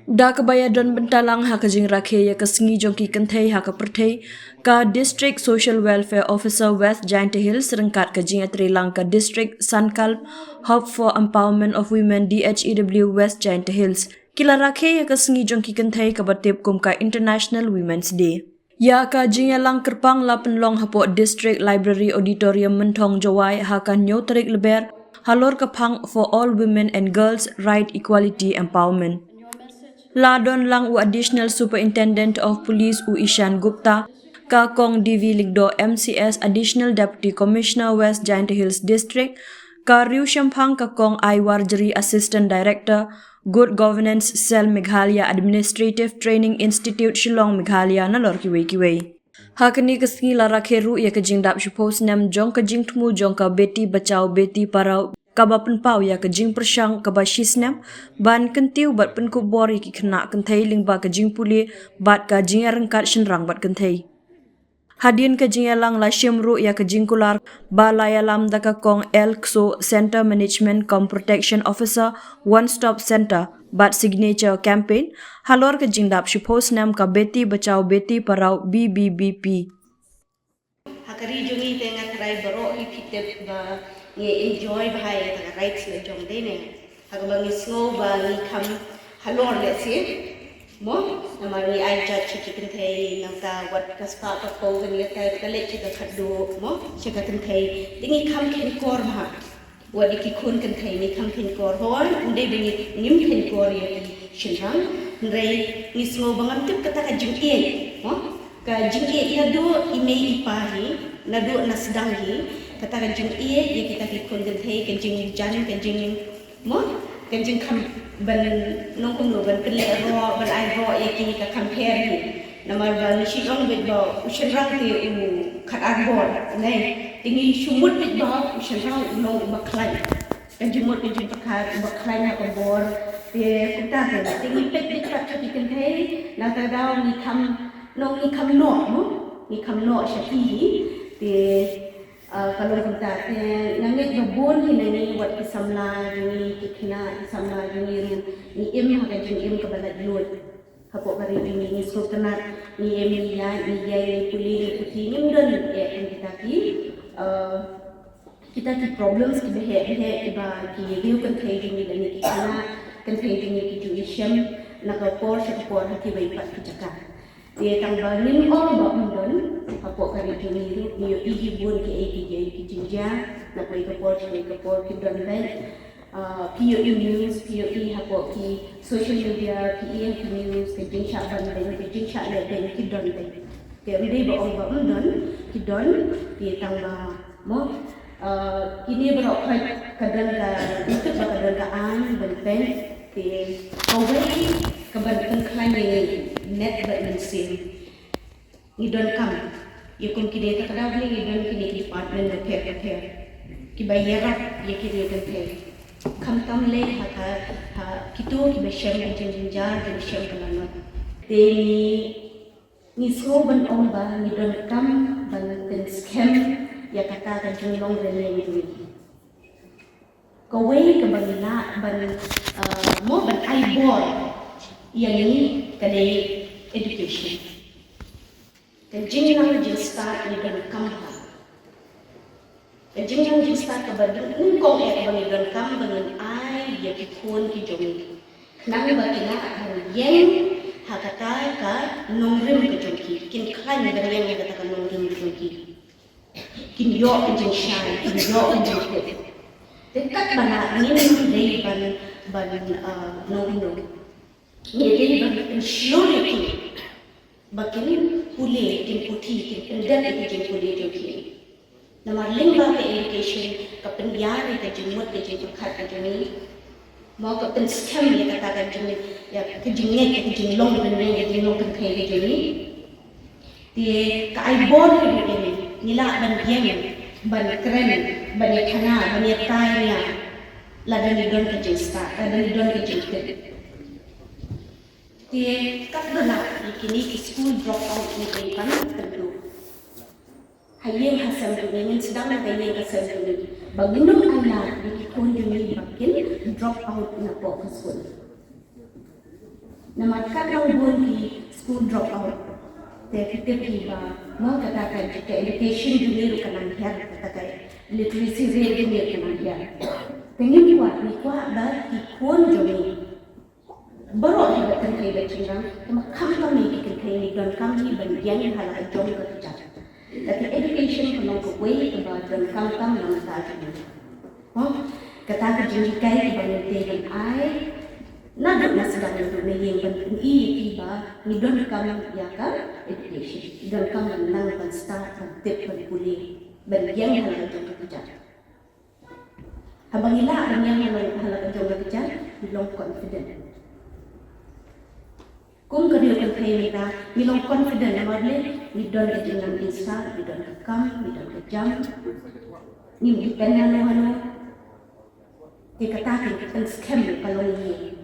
Da kebaya don bentalang ha kajing rakhe ya kasengi jongki kenthei ha kaperthei ka District Social Welfare Officer West Giant Hills serengkat kajing atrilang ka District Sankalp Hope for Empowerment of Women DHEW West Giant Hills. Kila rakhe ya kasengi jongki kenthei ka batip kum ka International Women's Day. Ya ka jing ya lang kerpang la penlong hapo District Library Auditorium mentong jawai ha ka nyo terik leber halor kapang for all women and girls right equality empowerment. Ladon lang u Additional Superintendent of Police u Ishan Gupta, ka Kong DV Ligdo MCS Additional Deputy Commissioner West Giant Hills District, ka Riu Shampang ka Kong Aiwarjari Assistant Director, Good Governance Cell Meghalaya Administrative Training Institute Shillong Meghalaya na lor kiwei. Hakani kaski lara kheru ya kajing dap shupos nam jong kajing tumu jong ka beti bachao beti parau kaba penpau ya kajing persang kaba shisnam ban kentiu bat penkubor ki kena kentai lingba kajing puli bat kajing rengkat shenrang bat kentai. Hadin kajing lang la shimru ya kajing kular balaya lam daka kong Elkso Center Management Com Protection Officer One Stop Center bat signature campaign halor kajing dap shupos nam ka beti bachao beti parau BBBP. Hakari jungi tenga karai baro hi pitep ba nge enjoy bahai ta rights le jong de ne hagaba ngi snow ba ngi kam halor le si mo nama ngi ai judge chi kin thei nam ta wat kaspa ka ko ngi le ta ka le chi ka khadu mo chi ka kin thei dingi kam kin kor ma wadi ki kun kin thei ni kam kin kor hon unde bingi nim kin kor ye shinrang ngai ngi snow bangam tip kata ka jing e mo ka jing e ya do ime ipahi na do na sedang hi kata kanjing iya ya kita kikun kenthei kanjing jan kanjing mo kanjing kam ban nong kum ban kle ro ban ai ro ya ki ka compare ni namar ban shi ong bit ba ushen rang ti u khat ar bor nei tingi shumut bit ba ushen rang nong baklai kanjing mot kanjing pakhat baklai na ka bor te kuta ka tingi pet bit ka ki kenthei na ta daw ni kam nong ni kam no mo ni kam no sha ti te kalau kita nangit babon hinani wat kisamla ni kikina kisamla ni ni em ha ka jing em ka balad lot hapo bari ni sultanat ni em ya ni yai puli ni puti ni mudon kita ki problems ki behe ba ki view kan thai jing ni ni kikina kan thai jing ni ki tuition na ka por sa por ha ki bai pat ki jaka dia tambah nim all ba mudon hapo kari jing ni igi bun ki ki jinja na pai ka por ki don dai POE news POE hapo ki social media PEF news ki jing sha ban dai ki jing sha le dai ki don dai ke ri ba all ba mudon ki don dia tambah mo kini berok kadang ka itu kadang ka an ben ke away kebanyakan klien net but sin ni don kam ye kun ki data kada bli ni don ki ni department of care ki bayara ye ki dia kan kam tam le ha kito ki be share ni jinjar ki share kana no te ni so ban on ba ni don kam ban ten scam ya kata kan jung re ni ko wei ka ban la ban mo ban ai boy yang ini kadai education dan jenjang jeng start ni dan kamha dan jenjang jeng start ka ban ni ko e ban ni dan kam ban ai ya ki khon ki jong nang ba ki na han yen ha kata ka nongrim ka jong ki kin khan ni ban yang kata ka nongrim ka jong ki kin yo jeng shine kin yo jeng ko dekat bana ni dei ban nongrim ini bagian slowly bagian pulih kin putih kin dan itu pulih joki nama lingba ke education ke pendiar ke jemut ke jemkat ke jeni mau ke pen scam ya katakan jeni ya ke jengnya ke jenglong dan yang jenglong ke kai ke jeni dia ke aibon ke jeni nila ban biang ban keren ban thana ban taynya ladan don ke jesta ladan don ke jesta dia kat benar kini school drop out ni kan tentu hayeng hasam tu dengan sedang nak hayeng hasam tu bangunum anak di kon juni bakin drop out na po school namat kakang bun ki school drop out te kita ki ba mau kata ka education dunia kanang hiar kata ka literacy rate dunia kanang hiar pengen kuat ba ki kon jomi baru ada kan kai da chingang ma kham kam ni ki kai ni don kam ni ban yang hala jom ka cha tapi education kanang ko wei ba don kam nam ta ji oh kata ka jinji kai ki ban te ban ai nada na sedang itu ni yang penting i ba ni don kam ya ka education don kam nang ban start ban tip ban puli ban yang hala jom ka cha habang ila ang yang hala jom ka cha long confident kung kadiyo kan kay nita ni long confident na madle ni don ka jinang insta ni don ka kam ni don ka jam ni mi kan halo ke kata kan scam kalau ni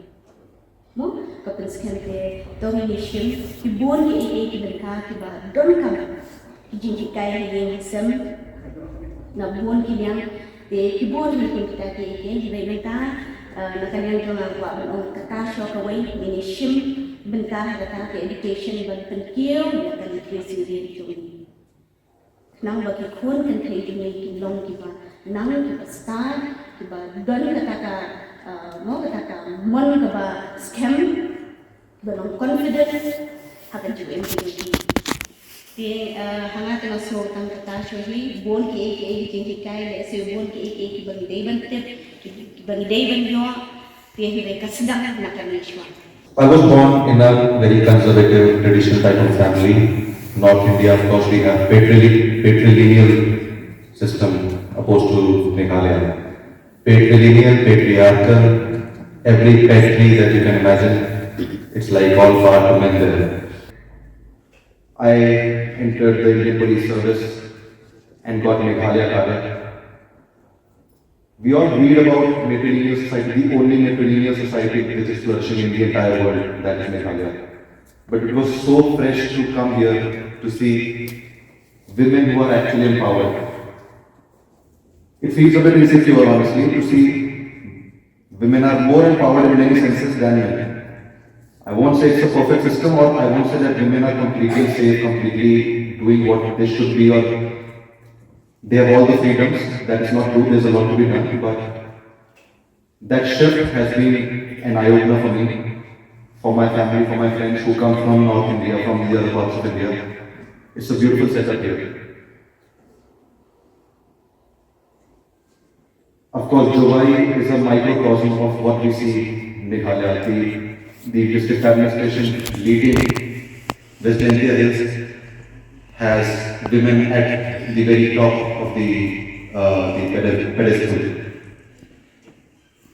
mo kapag scam ke domination ibon ni ki berka ki ba don kam jinji kay ni sem na bon ki yang te ibon ni kita ke di benta na kanyang jong ang wa on kata sho ka wai ni shim benta kata ke education ban penkieu ya kan literacy rate jong nang bagi khon kan thai ni ki long ki ba nang ki start ki ba don kata ka mau kata mon ka ba scam belum confident hakan juga MPD di hangat tengah slow tang kata shohi bon ki jinji kai le se bon ki bagi dei ban tip bagi dei ban yo ti hi ka sedang nak kan ishwa I was born in a very conservative, traditional type of family. North India, of course, we have patrilineal system opposed to Meghalaya. Patrilineal, patriarchal, every petri that you can imagine, it's like all far to men there. I entered the Indian Police Service and got Meghalaya card. We all read about matrilineal society, the only matrilineal society which is flourishing in the entire world, that is Meghalaya. But it was so fresh to come here to see women who are actually empowered. It feels a bit insecure, honestly, to see women are more empowered in many senses than men. I won't say it's a perfect system, or I won't say that women are completely safe, completely doing what they should be, or they have all the freedoms. That is not true. There's a lot to be done, but that shift has been an eye-opener for me, for my family, for my friends who come from North India, from the other parts of India. It's a beautiful setup here. Of course, Jobai is a microcosm of what we see in Meghalaya. The district administration leading West India Hills has women at the very top of the pedestal.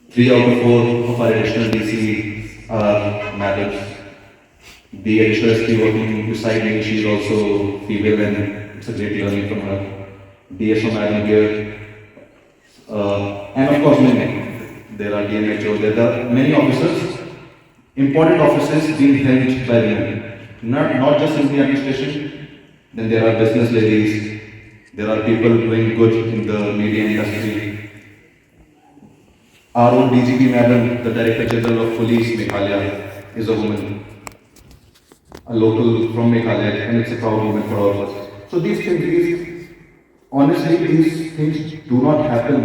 3 out of 4 of our additional DC are madams. The additional SP working beside me, she is also female, and it's a great learning from her. DSO madam here, and of course men. There are DMHO, there are many officers, important offices being held by women. Not just in the administration. Then there are business ladies, there are people doing good in the media industry. Our own DGP madam, the Director General of Police, Meghalaya, is a woman, a local from Meghalaya, and it's a proud moment for all of us. So these things, honestly, these things do not happen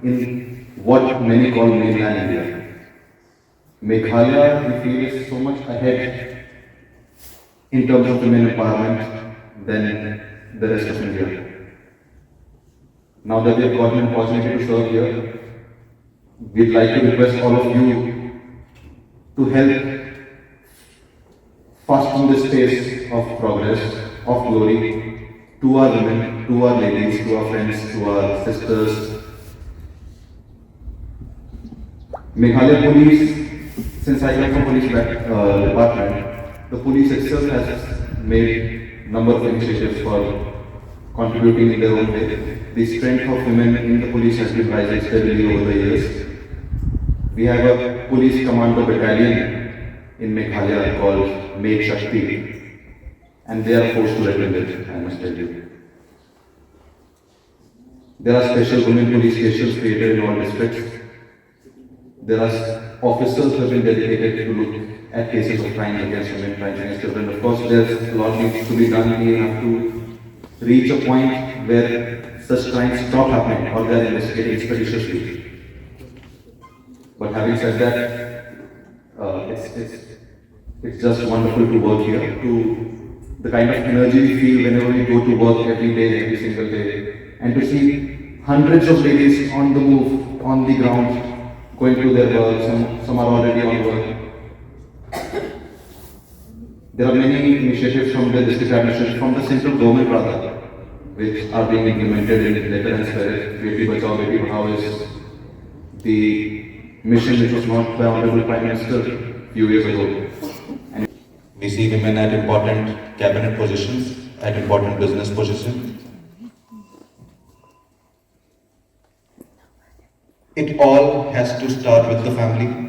in what many call mainland India. Meghalaya, we feel, is so much ahead in terms of women empowerment than the rest of India. Now that we have gotten an opportunity to serve here, we'd like to request all of you to help fasten this pace of progress, of glory, to our women, to our ladies, to our friends, to our sisters. Meghalaya Police, since I come from police department, the police itself has made number of initiatives for contributing in their own way. The strength of women in the police has been rising steadily over the years. We have a police commando battalion in Meghalaya called Meg Shakti, and they are forced to reckon with, I must tell you. There are special women police stations created in all districts. There are officers who have been dedicated to look at cases of crime against women, crime against children. Of course, there's a lot needs to be done. We have to reach a point where such crimes stop happening or they're investigated expeditiously. But having said that, it's just wonderful to work here, to the kind of energy we feel whenever we go to work every day, every single day, and to see hundreds of ladies on the move, on the ground, going to their work, some are already on work. There are many initiatives from the district administration, from the central government rather, which are being implemented in letter and spirit. Beti Bachao, Beti Padhao is the mission which was launched by Honorable Prime Minister a few years ago. And we see women at important cabinet positions, at important business positions. It all has to start with the family.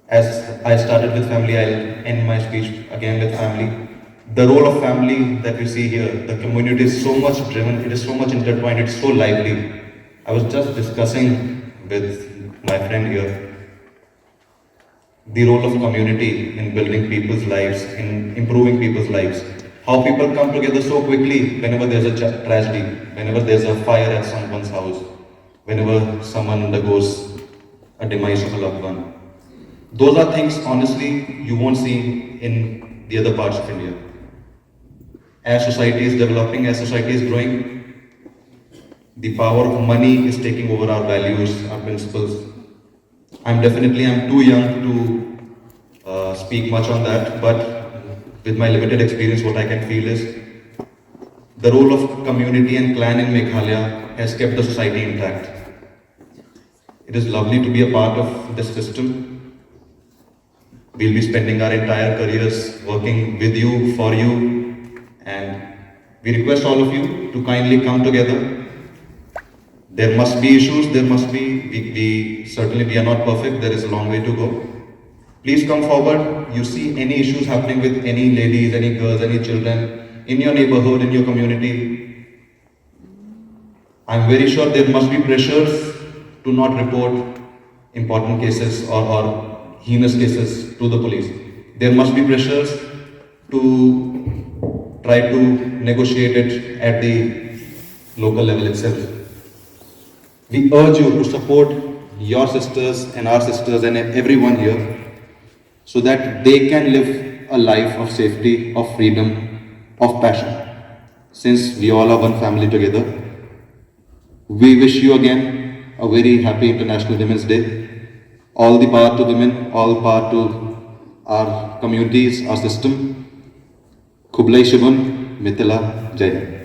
As I started with family, I'll end my speech again with family. The role of family that we see here, the community is so much driven, it is so much intertwined, it's so lively. I was just discussing with my friend here the role of community in building people's lives, in improving people's lives. How people come together so quickly whenever there's a tragedy, whenever there's a fire at someone's house, whenever someone undergoes a demise of a loved one. Those are things, honestly, you won't see in the other parts of India. As society is developing, as society is growing, the power of money is taking over our values, our principles. I'm too young to speak much on that, but with my limited experience, what I can feel is the role of community and clan in Meghalaya has kept the society intact. It is lovely to be a part of this system. We'll be spending our entire careers working with you, for you, and we request all of you to kindly come together. There must be issues, we are not perfect, there is a long way to go. Please come forward. You see any issues happening with any ladies, any girls, any children in your neighborhood, in your community, I'm very sure there must be pressures to not report important cases or heinous cases to the police. There must be pressures to try to negotiate it at the local level itself. We urge you to support your sisters and our sisters and everyone here so that they can live a life of safety, of freedom, of passion. Since we all are one family together, we wish you again a very happy International Women's Day. All the power to women, all power to our communities, our system. Kublai Shubham, Mithila, Jai Hind.